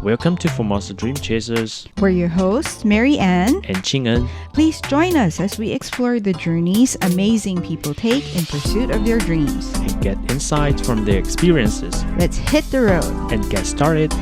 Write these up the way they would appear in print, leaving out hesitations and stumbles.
Welcome to Formosa Dream Chasers. We're your hosts, Mary Ann and Ching En. Please join us as we explore the journeys amazing people take in pursuit of their dreams. And get insights from their experiences. Let's hit the road and get started.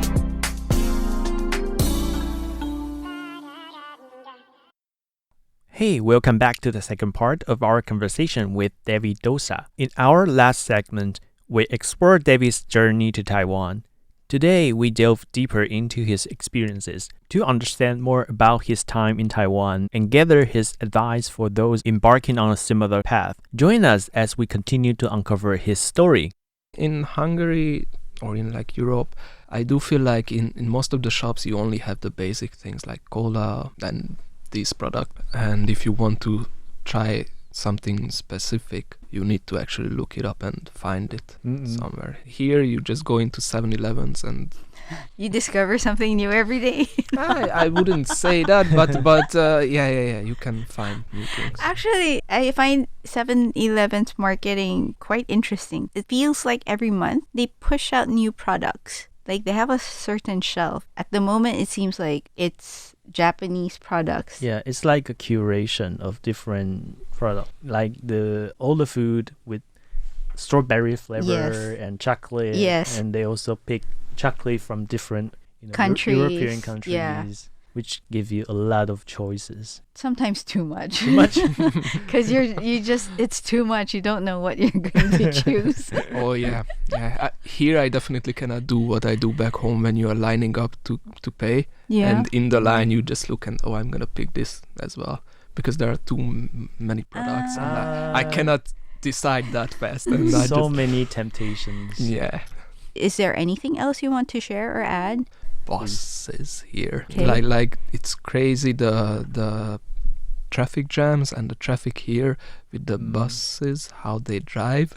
Hey, welcome back to the second part of our conversation with David Dosa. In our last segment, we explored David's journey to Taiwan. Today, we delve deeper into his experiences to understand more about his time in Taiwan and gather his advice for those embarking on a similar path. Join us as we continue to uncover his story. In Hungary or in Europe, I do feel like in most of the shops you only have the basic things like cola and this product. And if you want to try something specific, you need to actually look it up and find it somewhere. Here you just go into 7-Elevens and you discover something new every day. I wouldn't say that, but yeah, you can find new things. Actually, I find 7-Eleven's marketing quite interesting. It feels like every month they push out new products. Like they have a certain shelf. At the moment, it seems like it's Japanese products. Yeah, it's like a curation of different products, like all the food with strawberry flavor and chocolate. Yes. And they also pick chocolate from different countries. European countries, which give you a lot of choices. Sometimes too much. Too much? Because it's too much. You don't know what you're going to choose. Oh, yeah. Here I definitely cannot do what I do back home when you are lining up to pay. Yeah. And in the line, you just look and, I'm going to pick this as well. Because there are too many products. And I cannot decide that fast. And many temptations. Yeah. Is there anything else you want to share or add? Buses here. Okay. Like it's crazy the traffic jams and the traffic here with the buses, how they drive.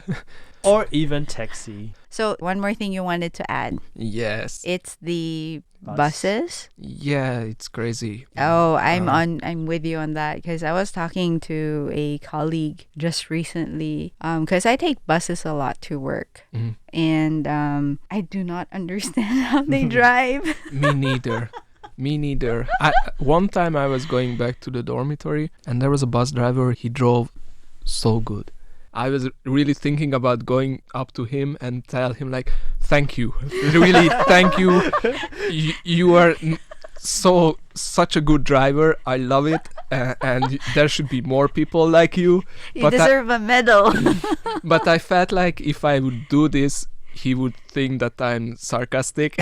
Or even taxi. So one more thing you wanted to add. Yes. It's the buses. Yeah, it's crazy. Oh, I'm with you on that because I was talking to a colleague just recently because I take buses a lot to work. Mm-hmm. And I do not understand how they drive. Me neither. One time I was going back to the dormitory and there was a bus driver. He drove so good. I was really thinking about going up to him and tell him thank you, really thank you. You are such a good driver. I love it, and there should be more people like you. You deserve a medal. But I felt like if I would do this, he would think that I'm sarcastic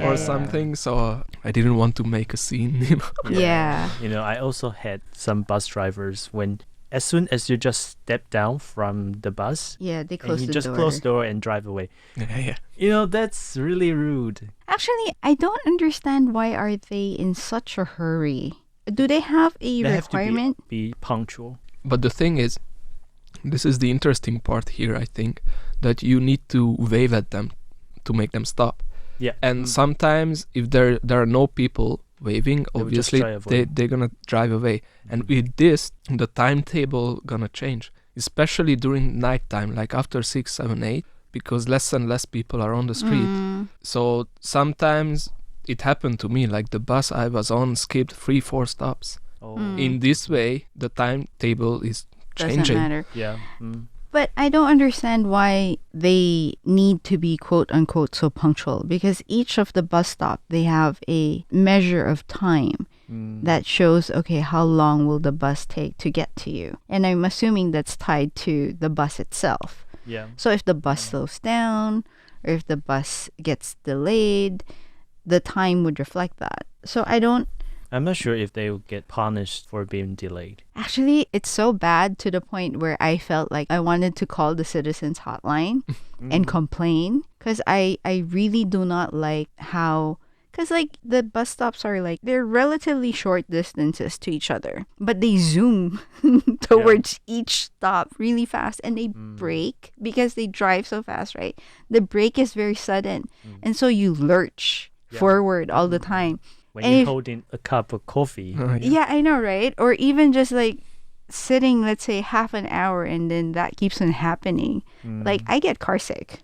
or something. So I didn't want to make a scene. Yeah. I also had some bus drivers when, as soon as you just step down from the bus, they close the door. You just close the door and drive away. Yeah. That's really rude. Actually, I don't understand why are they in such a hurry. Do they have a requirement? Have to be punctual. But the thing is, this is the interesting part here, I think, that you need to wave at them to make them stop. Yeah. And sometimes if there are no people waving, obviously they're gonna drive away. And with this, the timetable gonna change, especially during nighttime, like after 6, 7, 8, because less and less people are on the street. So sometimes it happened to me, like the bus I was on skipped 3-4 stops. In this way, the timetable is changing. Doesn't matter. Yeah. But I don't understand why they need to be quote unquote so punctual, because each of the bus stop, they have a measure of time that shows, how long will the bus take to get to you? And I'm assuming that's tied to the bus itself. Yeah. So if the bus slows down or if the bus gets delayed, the time would reflect that. So I'm not sure if they will get punished for being delayed. Actually, it's so bad to the point where I felt like I wanted to call the citizens hotline and complain, because I really do not like how, because the bus stops are they're relatively short distances to each other, but they zoom towards each stop really fast, and they brake because they drive so fast, right? The brake is very sudden, and so you lurch forward all the time. When you're holding a cup of coffee. Yeah, I know, right? Or even just sitting, let's say, half an hour, and then that keeps on happening. I get car sick.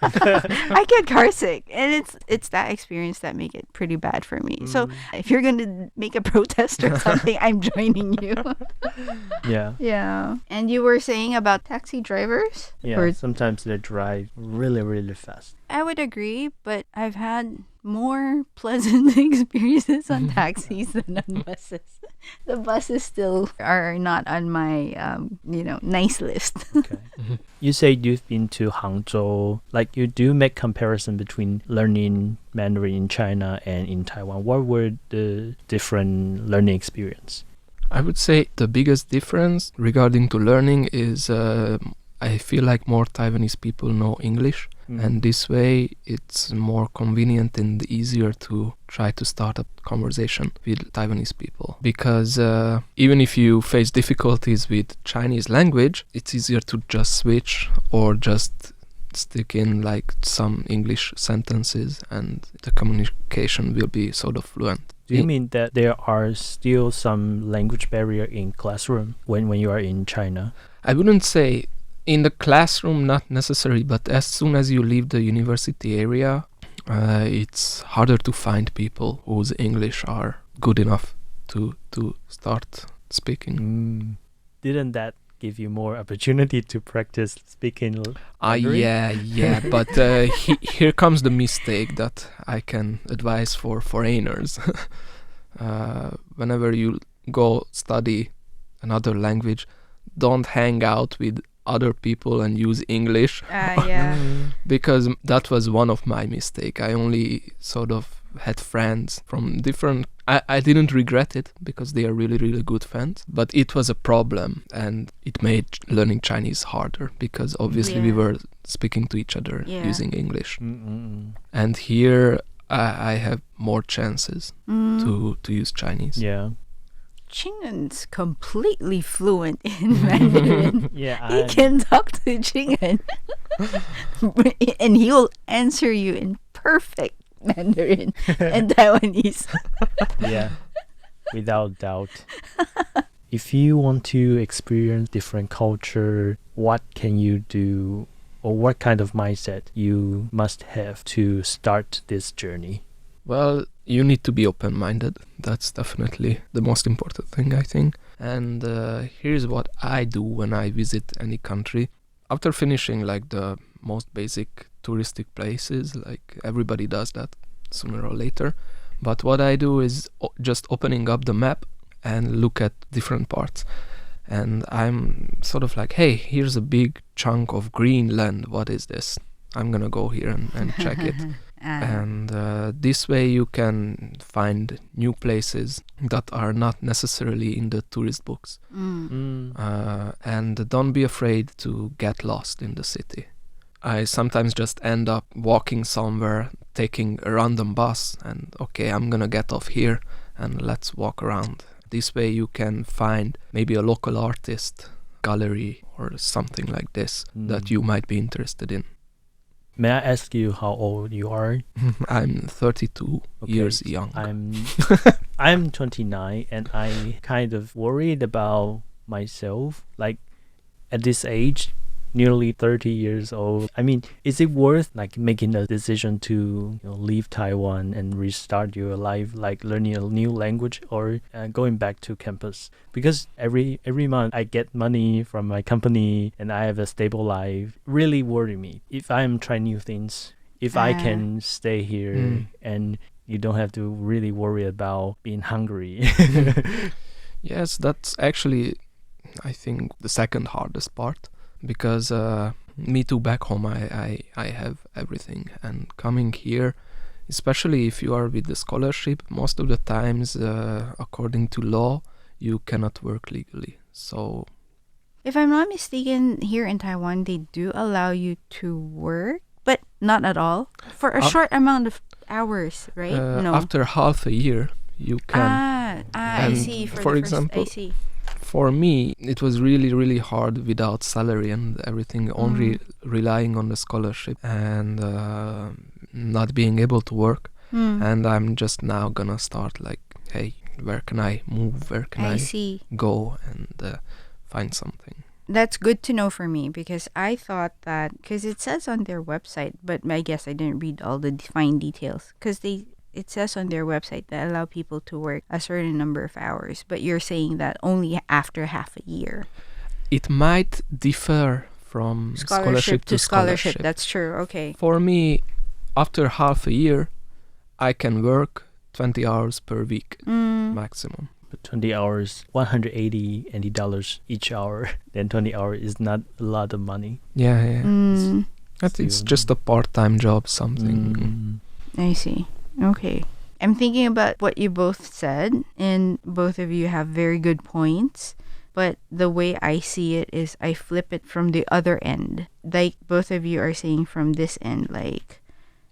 I get car sick, and it's that experience that make it pretty bad for me. So if you're gonna make a protest or something, I'm joining you. Yeah. Yeah. And you were saying about taxi drivers? Yeah, sometimes they drive really, really fast. I would agree, but I've had more pleasant experiences on taxis than on buses. The buses still are not on my, nice list. Okay. You say you've been to Hangzhou. Like, you do make comparison between learning Mandarin in China and in Taiwan. What were the different learning experience? I would say the biggest difference regarding to learning is I feel like more Taiwanese people know English, and this way it's more convenient and easier to try to start a conversation with Taiwanese people. Because even if you face difficulties with Chinese language, it's easier to just switch or just stick in like some English sentences, and the communication will be sort of fluent. Do you mean that there are still some language barrier in classroom when you are in China? I wouldn't say in the classroom, not necessarily, but as soon as you leave the university area, it's harder to find people whose English are good enough to start speaking. Didn't that give you more opportunity to practice speaking Mandarin? Yeah, but here comes the mistake that I can advise for foreigners. Whenever you go study another language, don't hang out with other people and use English. Because that was one of my mistakes. I only sort of had friends from different... I didn't regret it because they are really, really good friends. But it was a problem, and it made learning Chinese harder because obviously we were speaking to each other using English. And here I have more chances to use Chinese. Yeah. Chingen's completely fluent in Mandarin. He can talk to Chingen. And he will answer you in perfect Mandarin and Taiwanese. Yeah, without doubt. If you want to experience different culture, what can you do, or what kind of mindset you must have to start this journey? Well, you need to be open-minded. That's definitely the most important thing, I think. And here's what I do when I visit any country. After finishing like the most basic touristic places, like everybody does that sooner or later. But what I do is just opening up the map and look at different parts. And I'm sort of like, hey, here's a big chunk of green land. What is this? I'm gonna go here and check it. And this way you can find new places that are not necessarily in the tourist books. And don't be afraid to get lost in the city. I sometimes just end up walking somewhere, taking a random bus, and okay, I'm gonna get off here and let's walk around. This way you can find maybe a local artist, gallery, or something like this that you might be interested in. May I ask you how old you are? I'm 32 years young. I'm 29, and I kind of worried about myself. Like, at this age, nearly 30 years old. I mean, is it worth like making a decision to leave Taiwan and restart your life, like learning a new language or going back to campus? Because every month I get money from my company and I have a stable life. Really worry me if I'm trying new things. If I can stay here and you don't have to really worry about being hungry. Yes, that's actually, I think, the second hardest part. Because me too, back home I have everything, and coming here, especially if you are with the scholarship, most of the times according to law you cannot work legally. So if I'm not mistaken, here in Taiwan they do allow you to work, but not at all, for a short amount of hours, right? No, after half a year you can. I see. For example, I see. For me, it was really, really hard without salary and everything, only relying on the scholarship and not being able to work. And I'm just now gonna start like, hey, where can I move? Where can I see. go and find something? That's good to know for me, because I thought that, because it says on their website, but I guess I didn't read all the fine details, because it says on their website that allow people to work a certain number of hours, but you're saying that only after half a year. It might differ from scholarship to scholarship. That's true. Okay. For me, after half a year, I can work 20 hours per week maximum. But 20 hours, $180 each hour. Then 20 hours is not a lot of money. Yeah. It's just a part-time job, something. I see. Okay. I'm thinking about what you both said, and both of you have very good points. But the way I see it is I flip it from the other end. Like both of you are saying from this end, like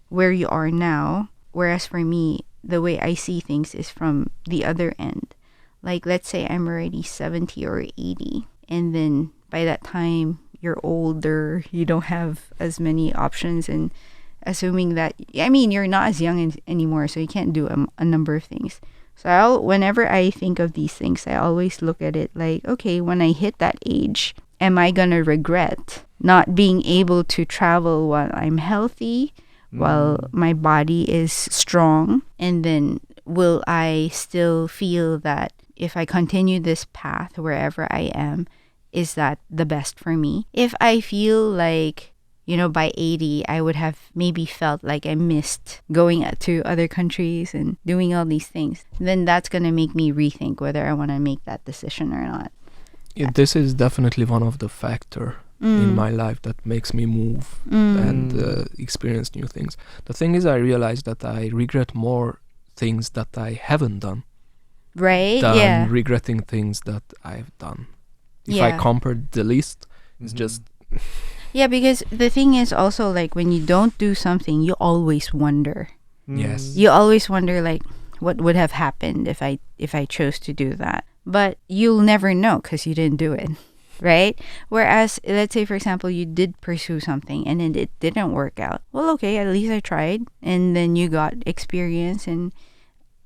where you are now. Whereas for me, the way I see things is from the other end. Like, let's say I'm already 70 or 80. And then by that time, you're older. You don't have as many options. And assuming that, I mean, you're not as young anymore. So you can't do a number of things. So whenever I think of these things, I always look at it like, okay, when I hit that age, am I going to regret not being able to travel while I'm healthy, while my body is strong? And then will I still feel that if I continue this path wherever I am, is that the best for me? If I feel like, by 80, I would have maybe felt like I missed going to other countries and doing all these things, then that's going to make me rethink whether I want to make that decision or not. This is definitely one of the factors in my life that makes me move and experience new things. The thing is, I realized that I regret more things that I haven't done. Right? Than regretting things that I've done. If I compared the list, it's just... Yeah, because the thing is also, like, when you don't do something, you always wonder. Yes. You always wonder, like, what would have happened if I chose to do that. But you'll never know because you didn't do it, right? Whereas, let's say, for example, you did pursue something and then it didn't work out. Well, okay, at least I tried. And then you got experience, and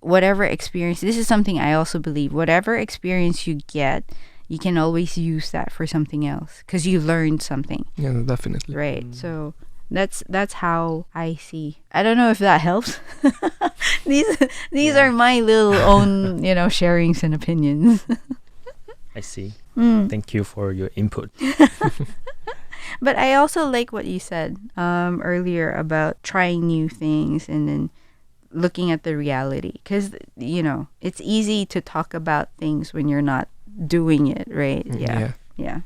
whatever experience, this is something I also believe, whatever experience you get, you can always use that for something else because you learned something. Yeah, definitely. Right. So that's how I see. I don't know if that helps. These are my little own, sharings and opinions. I see. Thank you for your input. But I also like what you said earlier about trying new things and then looking at the reality, because it's easy to talk about things when you're not doing it, right? Yeah.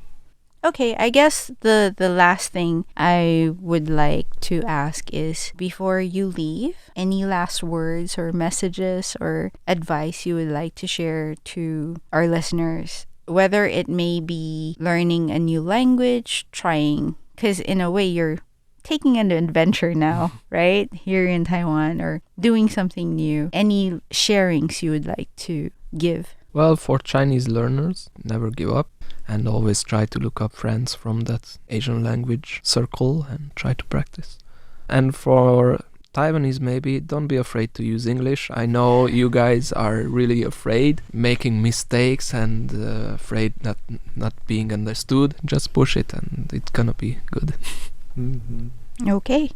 Okay, I guess the last thing I would like to ask is, before you leave, any last words or messages or advice you would like to share to our listeners, whether it may be learning a new language, trying, because in a way you're taking an adventure now, right? Here in Taiwan, or doing something new. Any sharings you would like to give? Well, for Chinese learners, never give up and always try to look up friends from that Asian language circle and try to practice. And for Taiwanese, maybe don't be afraid to use English. I know you guys are really afraid making mistakes and afraid that not being understood. Just push it and it's gonna be good. Okay.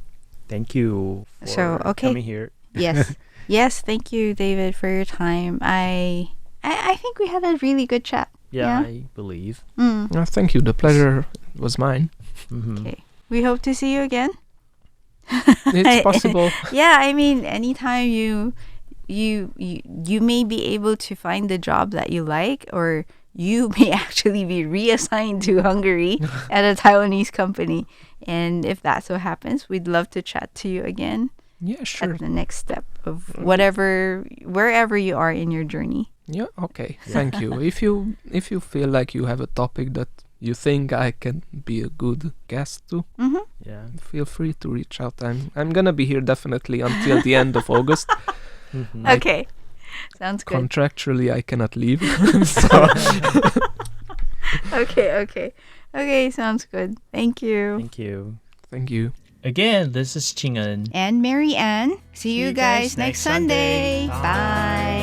Thank you for coming here. Yes, thank you, David, for your time. I think we had a really good chat. Yeah, I believe. Thank you. The pleasure was mine. Okay. We hope to see you again. It's possible. Yeah, I mean, anytime you may be able to find the job that you like, or you may actually be reassigned to Hungary at a Taiwanese company. And if that so happens, we'd love to chat to you again. Yeah, sure. At the next step of wherever you are in your journey. Yeah, okay. Thank you. If you feel like you have a topic that you think I can be a good guest to, feel free to reach out. I'm gonna be here definitely until the end of August. Okay, sounds good. Contractually, I cannot leave. So. Okay, sounds good. Thank you. Thank you. Again, this is Ching En and Mary Ann. See you guys next Sunday. Bye.